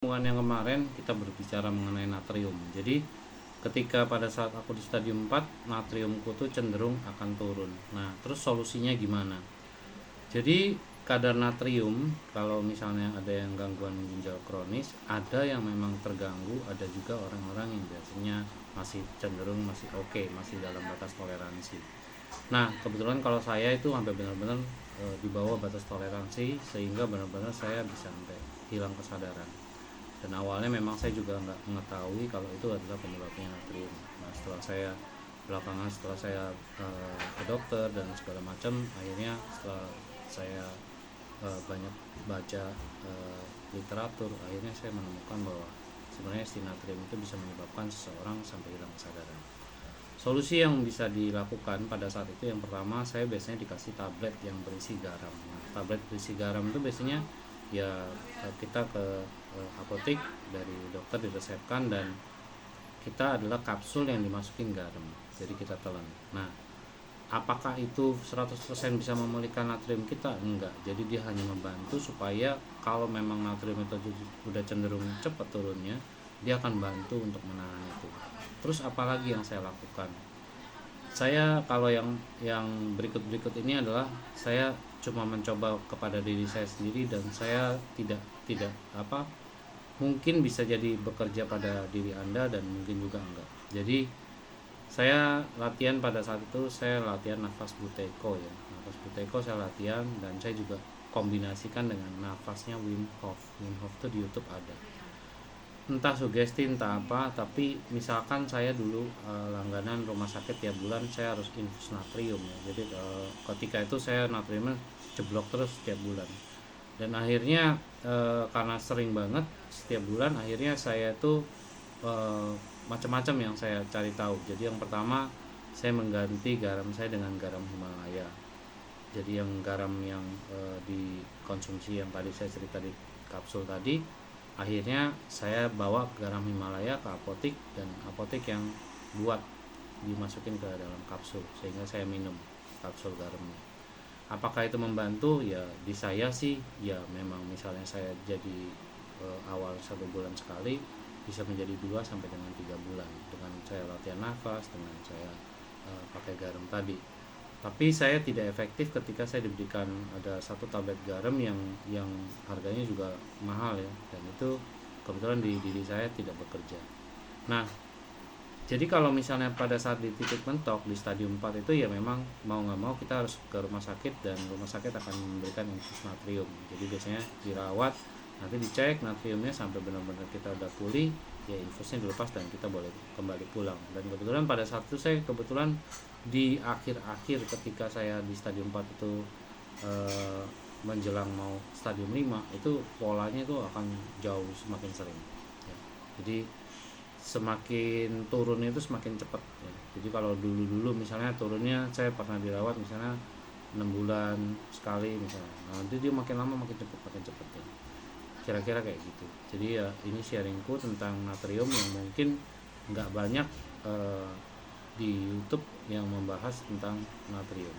Pertemuan yang kemarin kita berbicara mengenai natrium. Jadi ketika pada saat aku di stadium 4, natriumku tuh cenderung akan turun. Nah, terus solusinya gimana? Jadi kadar natrium kalau misalnya ada yang gangguan ginjal kronis, ada yang memang terganggu, ada juga orang-orang yang biasanya masih cenderung masih oke, masih dalam batas toleransi. Nah, kebetulan kalau saya itu sampai benar-benar di bawah batas toleransi, sehingga benar-benar saya bisa sampai hilang kesadaran. Dan awalnya memang saya juga nggak mengetahui kalau itu adalah penyebabnya natrium. Nah, setelah saya ke dokter dan segala macam, akhirnya setelah saya banyak baca literatur, akhirnya saya menemukan bahwa sebenarnya si natrium itu bisa menyebabkan seseorang sampai hilang kesadaran. Solusi yang bisa dilakukan pada saat itu, yang pertama, saya biasanya dikasih tablet yang berisi garam. Nah, tablet berisi garam itu biasanya ya kita ke apotek, dari dokter diresepkan, dan kita adalah kapsul yang dimasukin garam, jadi kita telan. Nah, apakah itu 100% bisa memulihkan natrium kita? Enggak. Jadi dia hanya membantu supaya kalau memang natrium itu udah cenderung cepat turunnya, dia akan bantu untuk menahan itu. Terus apalagi yang saya lakukan? Saya kalau yang berikut ini adalah saya cuma mencoba kepada diri saya sendiri, dan saya tidak mungkin bisa jadi bekerja pada diri Anda dan mungkin juga enggak. Jadi saya latihan pada saat itu, saya latihan nafas Buteyko ya. Nafas Buteyko saya latihan, dan saya juga kombinasikan dengan nafasnya Wim Hof. Wim Hof itu di YouTube ada. Entah sugesti entah apa, tapi misalkan saya dulu langganan rumah sakit tiap bulan saya harus infus natrium ya. Jadi ketika itu saya natriumnya jeblok terus setiap bulan. Dan akhirnya karena sering banget setiap bulan, akhirnya saya tuh macam-macam yang saya cari tahu. Jadi yang pertama, saya mengganti garam saya dengan garam Himalaya. Jadi yang garam yang dikonsumsi yang tadi saya cerita di kapsul tadi, akhirnya saya bawa garam Himalaya ke apotek, dan apotek yang buat dimasukin ke dalam kapsul, sehingga saya minum kapsul garamnya. Apakah itu membantu? Ya di saya sih ya, memang misalnya saya jadi awal 1 bulan sekali, bisa menjadi 2 sampai dengan 3 bulan dengan saya latihan nafas, dengan saya pakai garam tadi. Tapi saya tidak efektif ketika saya diberikan ada 1 tablet garam yang harganya juga mahal ya, dan itu kebetulan di diri saya tidak bekerja. Nah, jadi kalau misalnya pada saat di titik mentok di stadium 4 itu, ya memang mau nggak mau kita harus ke rumah sakit, dan rumah sakit akan memberikan infus natrium. Jadi biasanya dirawat, nanti dicek natriumnya sampai benar-benar kita udah pulih, ya infusnya dilepas dan kita boleh kembali pulang. Dan kebetulan pada saat itu saya kebetulan di akhir-akhir ketika saya di stadium 4 itu menjelang mau stadium 5 itu polanya itu akan jauh semakin sering ya. Jadi semakin turunnya itu semakin cepat ya. Jadi kalau dulu misalnya turunnya, saya pernah dirawat misalnya 6 bulan sekali misalnya, nah, nanti dia makin lama makin cepat ya. Kira-kira kayak gitu. Jadi ya ini sharingku tentang natrium yang mungkin nggak banyak di YouTube yang membahas tentang natrium.